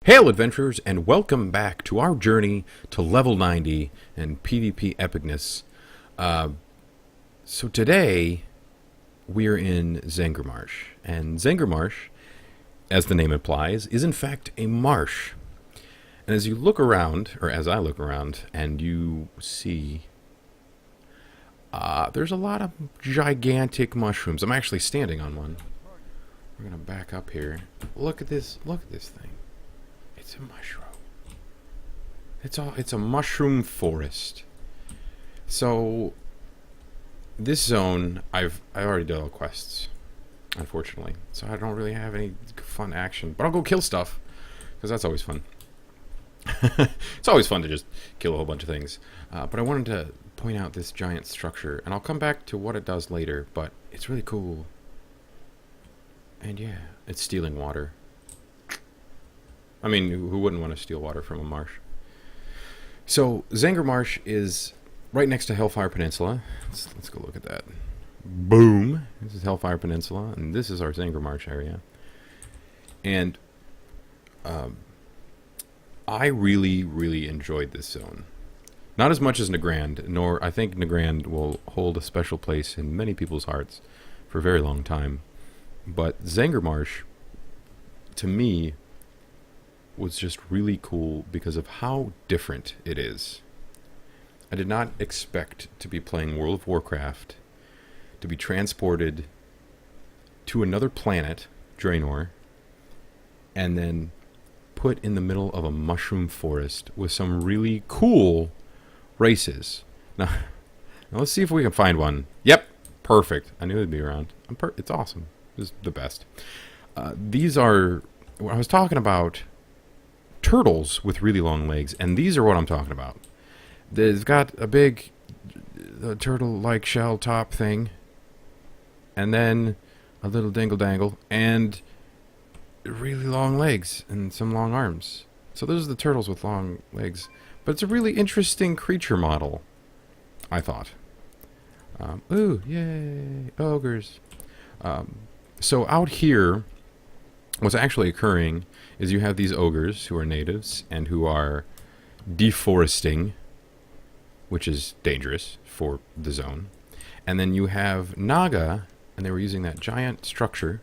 Hail, adventurers, and welcome back to our journey to level 90 and PvP epicness. So today, we're in Zangarmarsh. And Zangarmarsh, as the name implies, is in fact a marsh. And as you look around, or as I look around, and you see, there's a lot of gigantic mushrooms. I'm actually standing on one. We're going to back up here. Look at this thing. It's a mushroom. It's a mushroom forest. So this zone, I already did all quests, unfortunately. So I don't really have any fun action, but I'll go kill stuff because that's always fun. It's always fun to just kill a whole bunch of things. But I wanted to point out this giant structure, and I'll come back to what it does later. But it's really cool. And yeah, it's stealing water. I mean, who wouldn't want to steal water from a marsh? So, Zangarmarsh is right next to Hellfire Peninsula. Let's go look at that. Boom! This is Hellfire Peninsula, and this is our Zangarmarsh area. And I really, really enjoyed this zone. Not as much as Nagrand, nor I think Nagrand will hold a special place in many people's hearts for a very long time. But Zangarmarsh, to me, was just really cool because of how different it is. I did not expect to be playing World of Warcraft, to be transported to another planet, Draenor, and then put in the middle of a mushroom forest with some really cool races. Now let's see if we can find one. Yep, perfect. I knew it'd be around. It's awesome. This is the best. These are... I was talking about turtles with really long legs, and these are what I'm talking about. They've got a big turtle-like shell top thing, and then a little dingle-dangle, and really long legs and some long arms. So those are the turtles with long legs. But it's a really interesting creature model, I thought. Ooh, yay, ogres. So out here, what's actually occurring is you have these ogres who are natives and who are deforesting, which is dangerous for the zone. And then you have Naga, and they were using that giant structure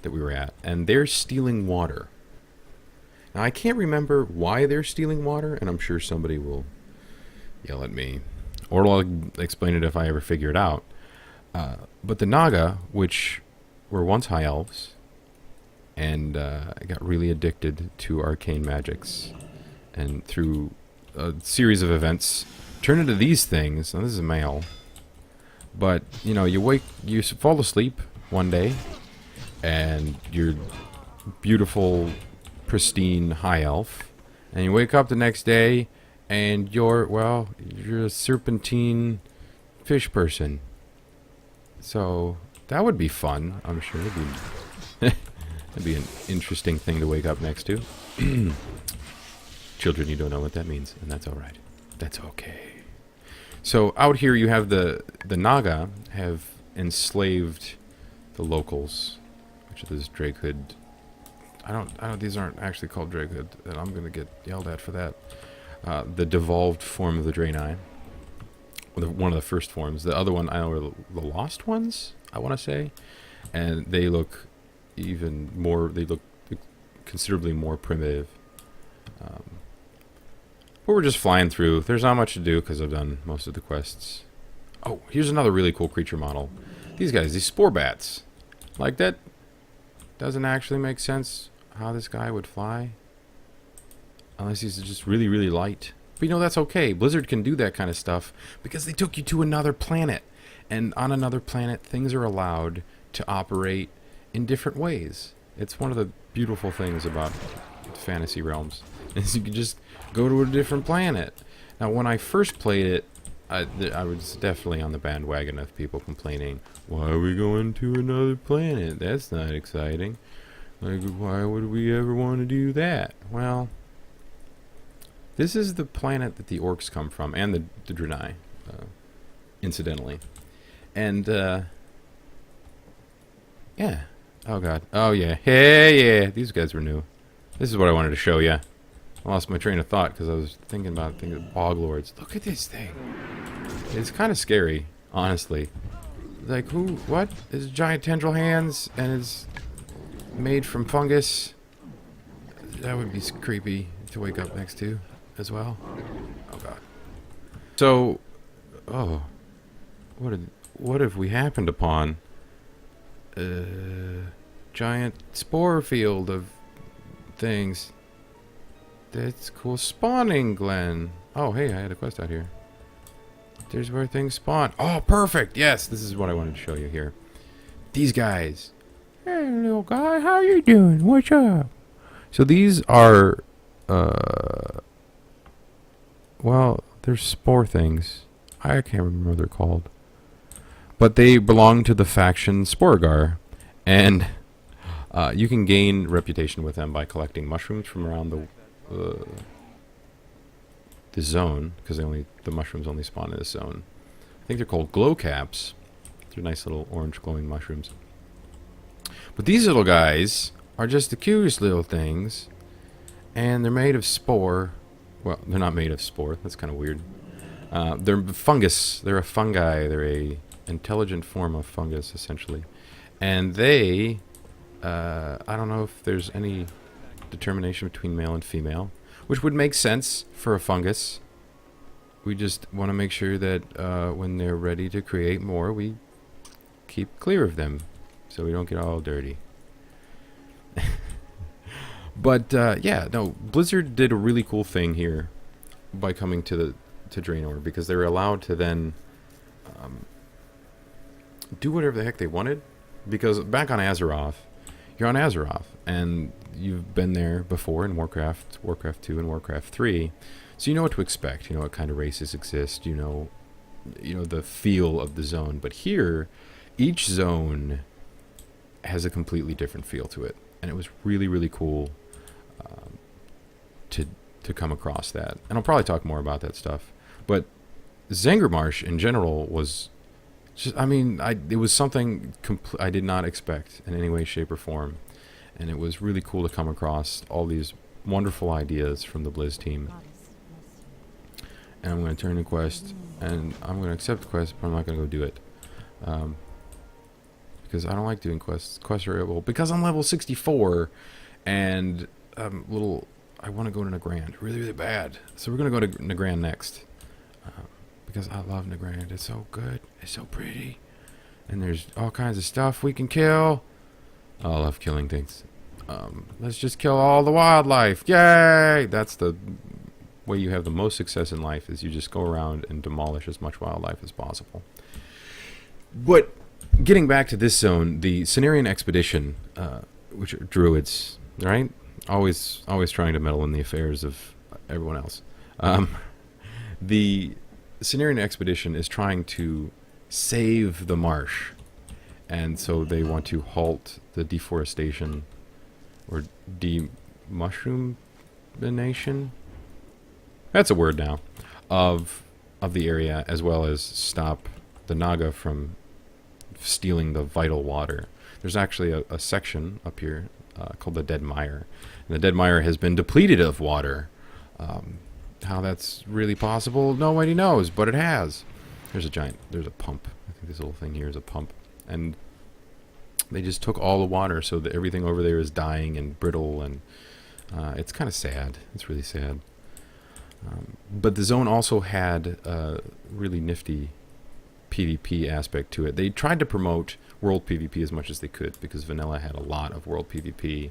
that we were at, and they're stealing water. Now, I can't remember why they're stealing water, and I'm sure somebody will yell at me, or I'll explain it if I ever figure it out. But the Naga, which were once high elves, and I got really addicted to arcane magics, and through a series of events turned into these things. Now this is a male, but you know, you fall asleep one day and you're beautiful, pristine high elf, and you wake up the next day and you're a serpentine fish person. So that would be fun, I'm sure. That'd be an interesting thing to wake up next to. Children, you don't know what that means, and that's alright. That's okay. So out here you have the Naga have enslaved the locals, which is Drakehood. These aren't actually called Drakehood, and I'm gonna get yelled at for that. The devolved form of the Draenei. One of the first forms. The other one, I know, are the Lost Ones, I want to say. And they look considerably more primitive. But we're just flying through. There's not much to do because I've done most of the quests. Oh, here's another really cool creature model. These guys, these spore bats. Like, that doesn't actually make sense how this guy would fly. Unless he's just really, really light. But you know, that's okay. Blizzard can do that kind of stuff because they took you to another planet. And on another planet, things are allowed to operate in different ways. It's one of the beautiful things about fantasy realms, is you can just go to a different planet. Now, when I first played it, I was definitely on the bandwagon of people complaining, why are we going to another planet? That's not exciting. Like, why would we ever want to do that? Well, this is the planet that the orcs come from, and the Draenei, incidentally. And, yeah. Oh, God. Oh, yeah. Hey, yeah. These guys were new. This is what I wanted to show you. I lost my train of thought because I was thinking of bog lords. Look at this thing. It's kind of scary, honestly. Like, who, what? It's giant tendril hands, and it's made from fungus. That would be creepy to wake up next to, as well. Oh, God. So, oh, what have we happened upon? Giant spore field of things. That's cool. Spawning Glen. Oh, hey, I had a quest out here. There's where things spawn. Oh, perfect. Yes, this is what I wanted to show you here. These guys. Hey, little guy, how you doing? What's up? So these are, well, they're spore things. I can't remember what they're called. But they belong to the faction Sporegar. And you can gain reputation with them by collecting mushrooms from around the zone, because the mushrooms only spawn in this zone. I think they're called glow caps. They're nice little orange glowing mushrooms. But these little guys are just the cutest little things, and they're made of spore. Well, they're not made of spore. That's kind of weird. They're fungus. They're a fungi. They're a intelligent form of fungus, essentially. And they, I don't know if there's any determination between male and female, which would make sense for a fungus. We just want to make sure that when they're ready to create more, we keep clear of them so we don't get all dirty. But yeah, no, Blizzard did a really cool thing here by coming to Draenor, because they were allowed to then do whatever the heck they wanted. Because back on Azeroth, you're on Azeroth, and you've been there before in Warcraft 2 and Warcraft 3, so you know what to expect. You know what kind of races exist. You know the feel of the zone. But here, each zone has a completely different feel to it, and it was really, really cool to come across that. And I'll probably talk more about that stuff. But Zangarmarsh in general was just, I mean, it was something I did not expect in any way, shape, or form. And it was really cool to come across all these wonderful ideas from the Blizz team. And I'm going to turn the quest, and I'm going to accept the quest, but I'm not going to go do it. Because I don't like doing quests. Quests are, well, because I'm level 64, and I want to go to Nagrand really, really bad. So we're going to go to Nagrand next. Because I love Nagrand. It's so good. It's so pretty. And there's all kinds of stuff we can kill. Oh, I love killing things. Let's just kill all the wildlife. Yay! That's the way you have the most success in life, is you just go around and demolish as much wildlife as possible. But getting back to this zone, the Cenarian Expedition, which are druids, right? Always trying to meddle in the affairs of everyone else. The Cenarian Expedition is trying to save the marsh, and so they want to halt the deforestation or demushroomation. That's a word now, of the area, as well as stop the Naga from stealing the vital water. There's actually a section up here called the Dead Mire, and the Dead Mire has been depleted of water. How that's really possible, nobody knows, but it has. There's a pump. I think this little thing here is a pump. And they just took all the water, so that everything over there is dying and brittle, and it's kind of sad. It's really sad. But the zone also had a really nifty PvP aspect to it. They tried to promote world PvP as much as they could, because vanilla had a lot of world PvP.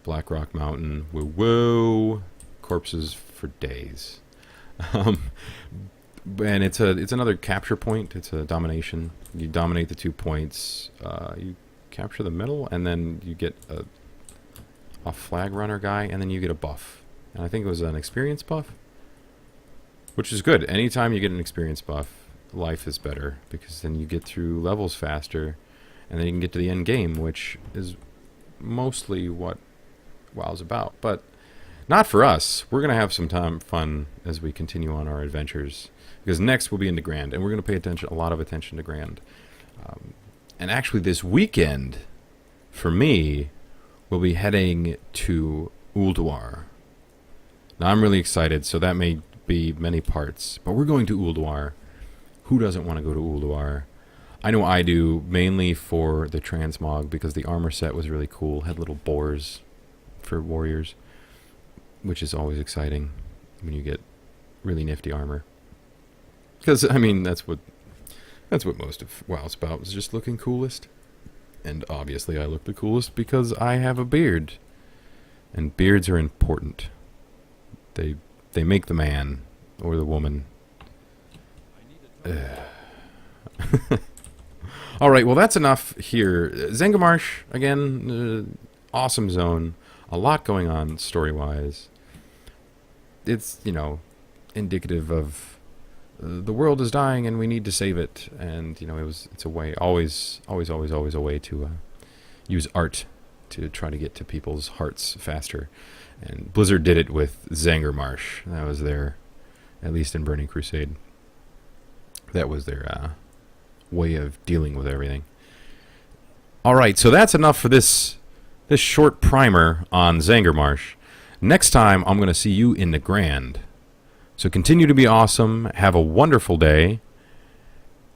Blackrock Mountain, woo, corpses for days. And it's another capture point. It's a domination. You dominate the 2 points. You capture the middle, and then you get a flag runner guy, and then you get a buff. And I think it was an experience buff, which is good. Anytime you get an experience buff, life is better, because then you get through levels faster, and then you can get to the end game, which is mostly what WoW's about. But not for us. We're going to have some fun as we continue on our adventures, because next we'll be in Nagrand, and we're going to pay a lot of attention to Nagrand. And actually this weekend, for me, we'll be heading to Ulduar. Now, I'm really excited, so that may be many parts, but we're going to Ulduar. Who doesn't want to go to Ulduar? I know I do, mainly for the transmog, because the armor set was really cool. Had little boars for warriors, which is always exciting when you get really nifty armor. Because, I mean, that's what most of WoW's about, was just looking coolest. And obviously I look the coolest because I have a beard. And beards are important. They make the man, or the woman. Alright, well that's enough here. Zangarmarsh, again, awesome zone. A lot going on story-wise. It's, you know, indicative of the world is dying and we need to save it. And, you know, it's a way, always a way to use art to try to get to people's hearts faster. And Blizzard did it with Zangarmarsh. That was their, at least in Burning Crusade, that was their way of dealing with everything. Alright, so that's enough for this short primer on Zangarmarsh. Next time, I'm going to see you in Nagrand. So continue to be awesome, have a wonderful day,